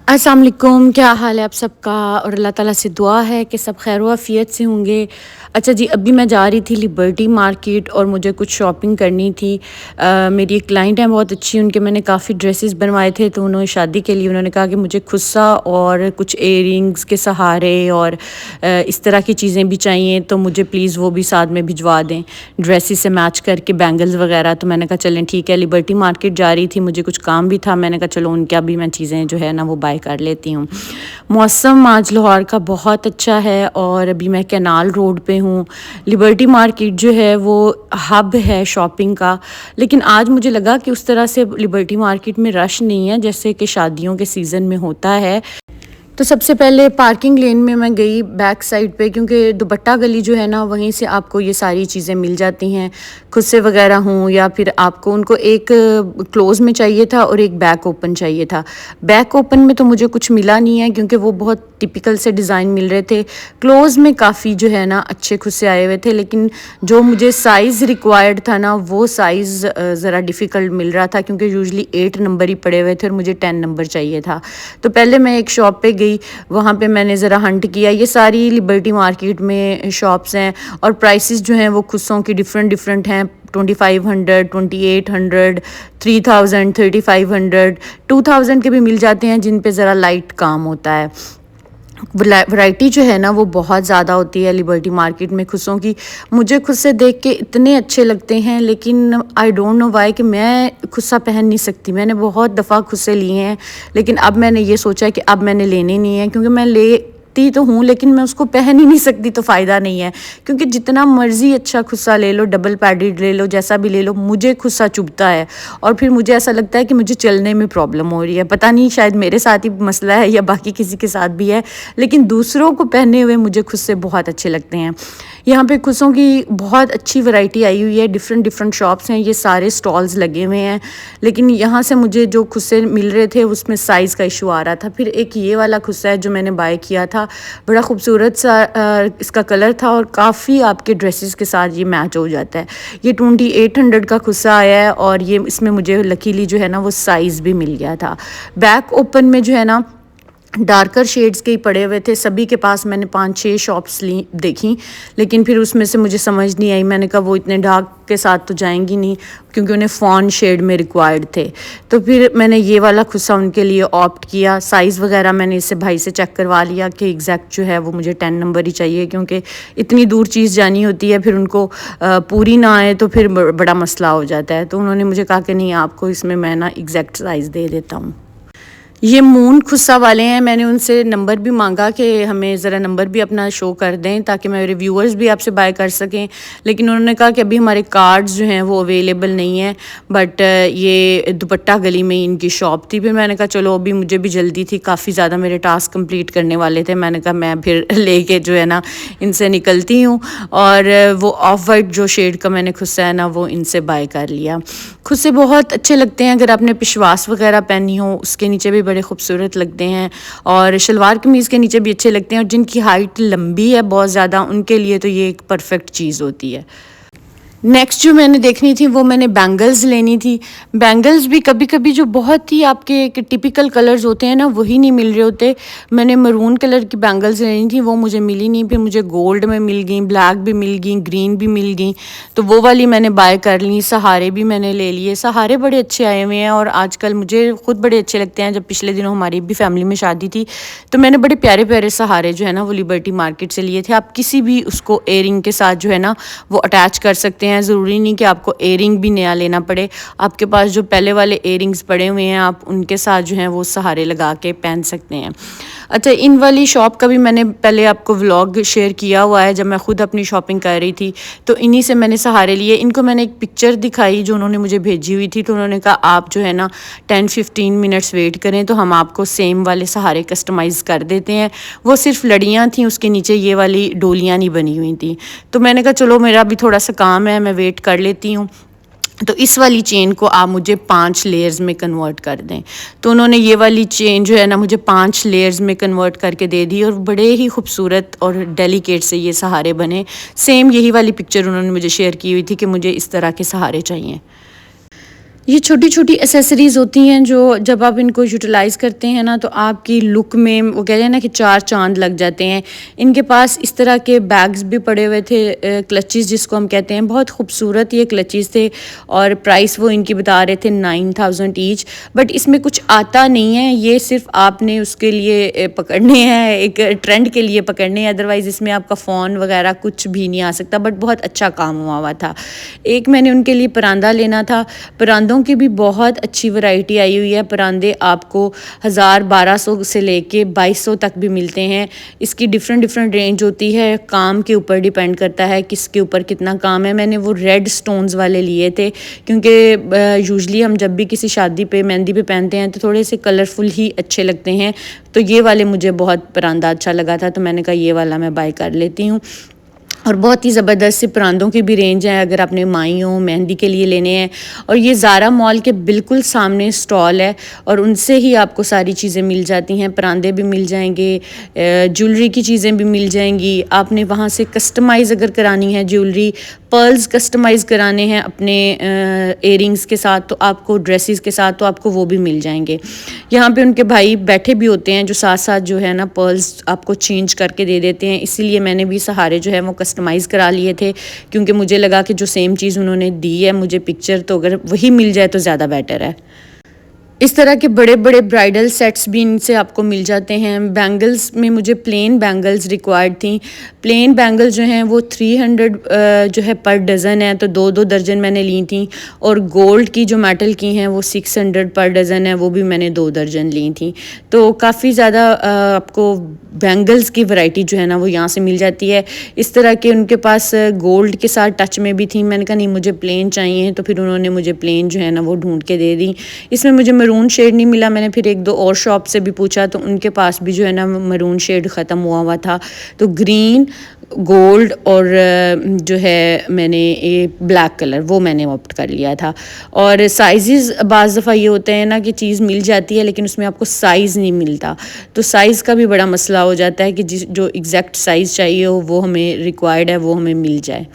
अस्सलाम वालेकुम, क्या हाल है आप सबका। और अल्लाह ताला से दुआ है कि सब खैर आफियत से होंगे। अच्छा जी, अभी मैं जा रही थी लिबर्टी मार्केट और मुझे कुछ शॉपिंग करनी थी। मेरी एक क्लाइंट है बहुत अच्छी, उनके मैंने काफ़ी ड्रेसेस बनवाए थे, तो उन्होंने शादी के लिए उन्होंने कहा कि मुझे खुस्सा और कुछ इयररिंग्स के सहारे और इस तरह की चीज़ें भी चाहिए, तो मुझे प्लीज़ वो भी साथ में भिजवा दें ड्रेसेस से मैच करके, बैंगल्स वगैरह। तो मैंने कहा चलें ठीक है, लिबर्टी मार्केट जा रही थी, मुझे कुछ काम भी था, मैंने कहा चलो उनका भी मैं चीज़ें जो है ना वो बाय कर लेती हूँ। मौसम आज लाहौर का बहुत अच्छा है और अभी मैं कैनाल रोड पे हूँ। लिबर्टी मार्केट जो है वो हब है शॉपिंग का, लेकिन आज मुझे लगा कि उस तरह से लिबर्टी मार्केट में रश नहीं है जैसे कि शादियों के सीज़न में होता है। तो सबसे पहले पार्किंग लेन में मैं गई बैक साइड पे, क्योंकि दुपट्टा गली जो है ना वहीं से आपको ये सारी चीज़ें मिल जाती हैं, खुस्से वगैरह हों या फिर आपको उनको एक क्लोज़ में चाहिए था और एक बैक ओपन चाहिए था। बैक ओपन में तो मुझे कुछ मिला नहीं है क्योंकि वो बहुत टिपिकल से डिज़ाइन मिल रहे थे। क्लोज़ में काफ़ी जो है ना अच्छे खुस्से आए हुए थे, लेकिन जो मुझे साइज़ रिक्वायर्ड था ना वो साइज़ ज़रा डिफ़िकल्ट मिल रहा था, क्योंकि यूजुअली 8 नंबर ही पड़े हुए थे और मुझे 10 नंबर चाहिए था। तो पहले मैं एक शॉप पे गई, वहाँ पे मैंने ज़रा हंट किया। ये सारी लिबर्टी मार्केट में शॉप्स हैं और प्राइसेस जो हैं वो खुस्सों की डिफरेंट डिफरेंट हैं। 2500, 2800, 3000, 3500, 2000 के भी मिल जाते हैं जिन पे ज़रा लाइट काम होता है। वैरायटी जो है ना वो बहुत ज़्यादा होती है लिबर्टी मार्केट में खुस्सों की। मुझे खुद से देख के इतने अच्छे लगते हैं, लेकिन आई डोंट नो व्हाई कि मैं खुस्सा पहन नहीं सकती। मैंने बहुत दफ़ा खुस्से लिए हैं, लेकिन अब मैंने ये सोचा है कि अब मैंने लेने नहीं है, क्योंकि मैं लेती तो हूँ लेकिन मैं उसको पहन ही नहीं सकती, तो फ़ायदा नहीं है। क्योंकि जितना मर्ज़ी अच्छा खुस्सा ले लो, डबल पैडेड ले लो, जैसा भी ले लो, मुझे खुस्सा चुभता है और फिर मुझे ऐसा लगता है कि मुझे चलने में प्रॉब्लम हो रही है। पता नहीं शायद मेरे साथ ही मसला है या बाकी किसी के साथ भी है, लेकिन दूसरों को पहने हुए मुझे खुस्से बहुत अच्छे लगते हैं। यहाँ पे खुस्सों की बहुत अच्छी वैरायटी आई हुई है, डिफरेंट डिफरेंट शॉप्स हैं, ये सारे स्टॉल्स लगे हुए हैं, लेकिन यहाँ से मुझे जो खुस्से मिल रहे थे उसमें साइज़ का इशू आ रहा था। फिर एक ये वाला खुस्सा है जो मैंने बाय किया था, बड़ा खूबसूरत सा इसका कलर था और काफ़ी आपके ड्रेसेस के साथ ये मैच हो जाता है। ये 2800 का खुस्सा आया है और ये इसमें मुझे लकीली जो है ना वो साइज़ भी मिल गया था। बैक ओपन में जो है ना डार्कर शेड्स के ही पड़े हुए थे। सभी के पास मैंने 5-6 शॉप्स ली देखी, लेकिन फिर उसमें से मुझे समझ नहीं आई। मैंने कहा वो इतने डार्क के साथ तो जाएंगी नहीं, क्योंकि उन्हें फॉन शेड में रिक्वायर्ड थे। तो फिर मैंने ये वाला खुस्सा उनके लिए ऑप्ट किया। साइज़ वगैरह मैंने इससे भाई से चेक करवा लिया कि एग्जैक्ट जो है वो मुझे 10 नंबर ही चाहिए, क्योंकि इतनी दूर चीज़ जानी होती है, फिर उनको पूरी ना आए तो फिर बड़ा मसला हो जाता है। तो उन्होंने मुझे कहा कि नहीं, आपको इसमें मैं ना एग्जैक्ट साइज़ दे देता हूँ। ये मून खुस्सा वाले हैं, मैंने उनसे नंबर भी मांगा कि हमें ज़रा नंबर भी अपना शो कर दें ताकि मेरे व्यूअर्स भी आपसे बाय कर सकें, लेकिन उन्होंने कहा कि अभी हमारे कार्ड्स जो हैं वो अवेलेबल नहीं है। बट ये दुपट्टा गली में इनकी शॉप थी। फिर मैंने कहा चलो, अभी मुझे भी जल्दी थी, काफ़ी ज़्यादा मेरे टास्क कंप्लीट करने वाले थे। मैंने कहा मैं फिर लेके जो है ना इनसे निकलती हूँ, और वो ऑफ वाइट जो शेड का मैंने खुस्सा है ना वो इनसे बाय कर लिया। खुस्से बहुत अच्छे लगते हैं, अगर आपने पिशवास वगैरह पहनी हो उसके नीचे भी बड़े खूबसूरत लगते हैं, और शलवार कमीज़ के नीचे भी अच्छे लगते हैं, और जिनकी हाइट लंबी है बहुत ज़्यादा उनके लिए तो ये एक परफेक्ट चीज़ होती है। नेक्स्ट जो मैंने देखनी थी वो मैंने बैंगल्स लेनी थी। बैंगल्स भी कभी कभी जो बहुत ही आपके एक टिपिकल कलर्स होते हैं ना वही नहीं मिल रहे होते। मैंने मरून कलर की बैंगल्स लेनी थी, वो मुझे मिली नहीं। फिर मुझे गोल्ड में मिल गई, ब्लैक भी मिल गई, ग्रीन भी मिल गई, तो वो वाली मैंने बाय कर ली। सहारे भी मैंने ले लिए, सहारे बड़े अच्छे आए हुए हैं और आजकल मुझे खुद बड़े अच्छे लगते हैं। जब पिछले दिनों हमारी भी फैमिली में शादी थी तो मैंने बड़े प्यारे प्यारे सहारे जो है ना वो लिबर्टी मार्केट से लिए थे। आप किसी भी उसको एयरिंग के साथ जो है ना वो अटैच कर सकते हैं। ज़रूरी नहीं कि आपको एयरिंग भी नया लेना पड़े, आपके पास जो पहले वाले एयरिंग्स पड़े हुए हैं आप उनके साथ जो हैं वो सहारे लगा के पहन सकते हैं। अच्छा, इन वाली शॉप का भी मैंने पहले आपको व्लॉग शेयर किया हुआ है, जब मैं खुद अपनी शॉपिंग कर रही थी तो इन्हीं से मैंने सहारे लिए। इनको मैंने एक पिक्चर दिखाई जो उन्होंने मुझे भेजी हुई थी, तो उन्होंने कहा आप जो है ना 10-15 मिनट्स वेट करें तो हम आपको सेम वाले सहारे कस्टमाइज़ कर देते हैं। वो सिर्फ लड़ियाँ थी, उसके नीचे ये वाली डोलियाँ नहीं बनी हुई थी। तो मैंने कहा चलो मेरा भी थोड़ा सा काम है, मैं वेट कर लेती हूँ। तो इस वाली चेन को आप मुझे 5 लेयर्स में कन्वर्ट कर दें। तो उन्होंने ये वाली चेन जो है ना मुझे 5 लेयर्स में कन्वर्ट करके दे दी, और बड़े ही खूबसूरत और डेलिकेट से ये सहारे बने। सेम यही वाली पिक्चर उन्होंने मुझे शेयर की हुई थी कि मुझे इस तरह के सहारे चाहिए। ये छोटी-छोटी एक्सेसरीज़ होती हैं जो जब आप इनको यूटिलाइज़ करते हैं ना तो आपकी लुक में वो कहते हैं ना कि चार चाँद लग जाते हैं। इनके पास इस तरह के बैग्स भी पड़े हुए थे, क्लचेस जिसको हम कहते हैं, बहुत खूबसूरत ये क्लचेस थे और प्राइस वो इनकी बता रहे थे 9000 ईच। बट इसमें कुछ आता नहीं है, ये सिर्फ़ आपने उसके लिए पकड़ने हैं, एक ट्रेंड के लिए पकड़ने हैं, अदरवाइज़ इसमें आपका फ़ोन वगैरह कुछ भी नहीं आ सकता। बट बहुत अच्छा काम हुआ था। एक मैंने उनके लिए परांदा लेना था, परांदों की भी बहुत अच्छी वैरायटी आई हुई है। परांदे आपको 1000-1200 से लेके 2200 तक भी मिलते हैं। इसकी डिफरेंट रेंज होती है, काम के ऊपर डिपेंड करता है किसके ऊपर कितना काम है। मैंने वो रेड स्टोन्स वाले लिए थे क्योंकि यूजुअली हम जब भी किसी शादी पे मेहंदी पे पहनते हैं तो थोड़े से कलरफुल ही अच्छे लगते हैं। तो ये वाले मुझे बहुत परांदा अच्छा लगा था तो मैंने कहा ये वाला मैं बाय कर लेती हूँ। और बहुत ही ज़बरदस्त से परांदों की भी रेंज है अगर आपने माइयों मेहंदी के लिए लेने हैं। और ये ज़ारा मॉल के बिल्कुल सामने स्टॉल है और उनसे ही आपको सारी चीज़ें मिल जाती हैं। परांदे भी मिल जाएंगे, ज्वेलरी की चीज़ें भी मिल जाएंगी। आपने वहाँ से कस्टमाइज़ अगर करानी है ज्वेलरी, पर्ल्स कस्टमाइज़ कराने हैं अपने इयरिंग्स के साथ तो आपको, ड्रेसेस के साथ तो आपको वो भी मिल जाएंगे। यहाँ पे उनके भाई बैठे भी होते हैं जो साथ साथ जो है ना पर्ल्स आपको चेंज करके दे देते हैं। इसीलिए मैंने भी सहारे जो है वो कस्टमाइज़ करा लिए थे क्योंकि मुझे लगा कि जो सेम चीज़ उन्होंने दी है मुझे पिक्चर, तो अगर वही मिल जाए तो ज़्यादा बेटर है। इस तरह के बड़े बड़े ब्राइडल सेट्स भी इनसे आपको मिल जाते हैं। बैंगल्स में मुझे प्लेन बैंगल्स रिक्वायर्ड थी। प्लेन बैंगल्स जो हैं वो 300 जो है पर डज़न है, तो 2-2 दर्जन मैंने ली थी। और गोल्ड की जो मेटल की हैं वो 600 पर डज़न है, वो भी मैंने 2 दर्जन ली थी। तो काफ़ी ज़्यादा आपको बैंगल्स की वैरायटी जो है ना वो यहाँ से मिल जाती है। इस तरह के उनके पास गोल्ड के साथ टच में भी थी। मैंने कहा नहीं मुझे प्लेन चाहिए, तो फिर उन्होंने मुझे प्लेन जो है ना वो ढूंढ के दे दी। इसमें मुझे मरून शेड नहीं मिला। मैंने फिर 1-2 और शॉप से भी पूछा तो उनके पास भी जो है ना मरून शेड ख़त्म हुआ था। तो ग्रीन, गोल्ड और जो है मैंने ये ब्लैक कलर वो मैंने ऑप्ट कर लिया था। और साइज़ बाज़ दफ़ा ये होते हैं ना कि चीज़ मिल जाती है लेकिन उसमें आपको साइज़ नहीं मिलता, तो साइज़ का भी बड़ा मसला हो जाता है कि जिस जो एग्जैक्ट साइज़ चाहिए हो वो हमें रिक्वायर्ड है वो हमें मिल जाए।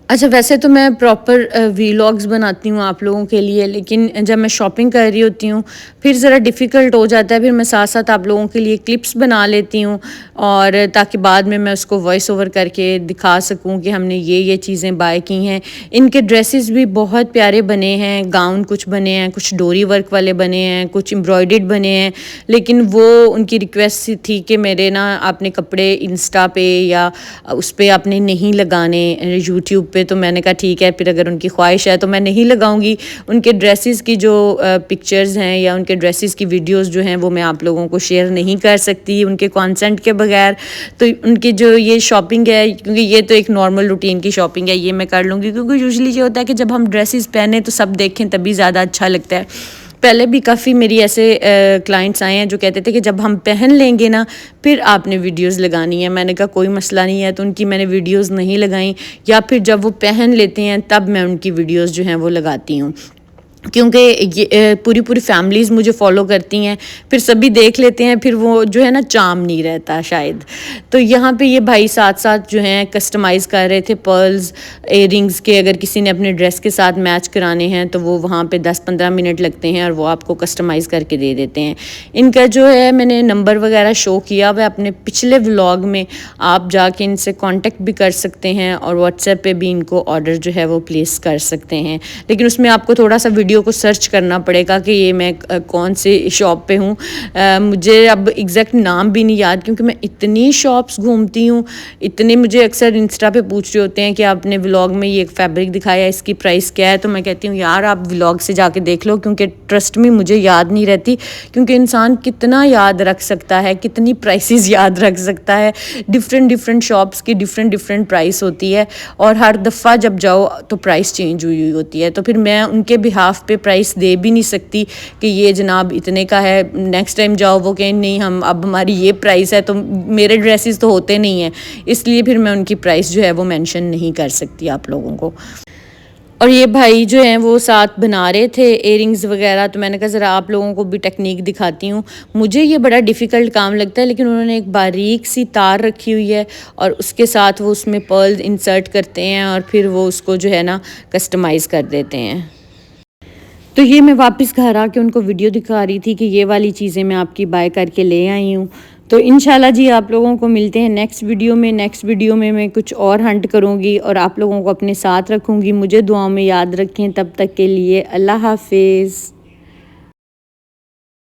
अच्छा, वैसे तो मैं प्रॉपर वीलॉग्स बनाती हूँ आप लोगों के लिए, लेकिन जब मैं शॉपिंग कर रही होती हूँ फिर ज़रा डिफ़िकल्ट हो जाता है। फिर मैं साथ साथ आप लोगों के लिए क्लिप्स बना लेती हूँ और ताकि बाद में मैं उसको वॉइस ओवर करके दिखा सकूँ कि हमने ये चीज़ें बाय की हैं। इनके ड्रेसेस भी बहुत प्यारे बने हैं, गाउन कुछ बने हैं, कुछ डोरी वर्क वाले बने हैं, कुछ एम्ब्रॉयडर्ड बने हैं। लेकिन वो उनकी रिक्वेस्ट थी कि मेरे ना आपने कपड़े इंस्टा पे या उस पर आपने नहीं लगाने यूट्यूब पे। तो मैंने कहा ठीक है, फिर अगर उनकी ख्वाहिश है तो मैं नहीं लगाऊंगी। उनके ड्रेसेस की जो पिक्चर्स हैं या उनके ड्रेसेस की वीडियोस जो हैं वो मैं आप लोगों को शेयर नहीं कर सकती उनके कंसेंट के बगैर। तो उनकी जो ये शॉपिंग है, क्योंकि ये तो एक नॉर्मल रूटीन की शॉपिंग है, ये मैं कर लूँगी क्योंकि यूजुअली ये होता है कि जब हम ड्रेसेस पहने तो सब देखें तभी ज़्यादा अच्छा लगता है। पहले भी काफ़ी मेरी ऐसे क्लाइंट्स आए हैं जो कहते थे कि जब हम पहन लेंगे ना फिर आपने वीडियोस लगानी है। मैंने कहा कोई मसला नहीं है, तो उनकी मैंने वीडियोस नहीं लगाई, या फिर जब वो पहन लेते हैं तब मैं उनकी वीडियोस जो हैं वो लगाती हूँ। क्योंकि ये पूरी फैमिलीज़ मुझे फ़ॉलो करती हैं, फिर सभी देख लेते हैं, फिर वो जो है ना चार्म नहीं रहता शायद। तो यहाँ पे ये भाई साथ साथ जो हैं कस्टमाइज़ कर रहे थे पर्ल्स, इयरिंग्स के। अगर किसी ने अपने ड्रेस के साथ मैच कराने हैं तो वो वहाँ पे 10-15 मिनट लगते हैं और वो आपको कस्टमाइज़ करके दे देते हैं। इनका जो है मैंने नंबर वगैरह शो किया हुआ अपने पिछले व्लॉग में, आप जाके इनसे कांटेक्ट भी कर सकते हैं और व्हाट्सएप पे भी इनको ऑर्डर जो है वो प्लेस कर सकते हैं। लेकिन उसमें आपको थोड़ा सा वीडियो को सर्च करना पड़ेगा कि ये मैं कौन से शॉप पे हूँ। मुझे अब एग्जैक्ट नाम भी नहीं याद क्योंकि मैं इतनी शॉप्स घूमती हूँ। इतने मुझे अक्सर इंस्टा पे पूछ रहे होते हैं कि आपने व्लॉग में ये फैब्रिक दिखाया, इसकी प्राइस क्या है। तो मैं कहती हूँ यार आप व्लॉग से जाके देख लो, क्योंकि ट्रस्ट में मुझे याद नहीं रहती। क्योंकि इंसान कितना याद रख सकता है, कितनी प्राइसेस याद रख सकता है। डिफरेंट शॉप्स की डिफरेंट प्राइस होती है और हर दफ़ा जब जाओ तो प्राइस चेंज हुई होती है। तो फिर मैं उनके बिहाफ पे प्राइस दे भी नहीं सकती कि ये जनाब इतने का है। नेक्स्ट टाइम जाओ वो कहें नहीं हम अब हमारी ये प्राइस है, तो मेरे ड्रेसेस तो होते नहीं हैं, इसलिए फिर मैं उनकी प्राइस जो है वो मेंशन नहीं कर सकती आप लोगों को। और ये भाई जो हैं वो साथ बना रहे थे इयरिंग्स वगैरह, तो मैंने कहा ज़रा आप लोगों को भी टेक्निक दिखाती हूँ। मुझे ये बड़ा डिफ़िकल्ट काम लगता है, लेकिन उन्होंने एक बारीक सी तार रखी हुई है और उसके साथ वो उसमें पर्ल इंसर्ट करते हैं और फिर वो उसको जो है ना कस्टमाइज़ कर देते हैं। तो ये मैं वापस घर आके उनको वीडियो दिखा रही थी कि ये वाली चीज़ें मैं आपकी बाय करके ले आई हूँ। तो इंशाल्लाह जी आप लोगों को मिलते हैं नेक्स्ट वीडियो में। नेक्स्ट वीडियो में मैं कुछ और हंट करूँगी और आप लोगों को अपने साथ रखूँगी। मुझे दुआओं में याद रखें। तब तक के लिए अल्लाह हाफ़िज़।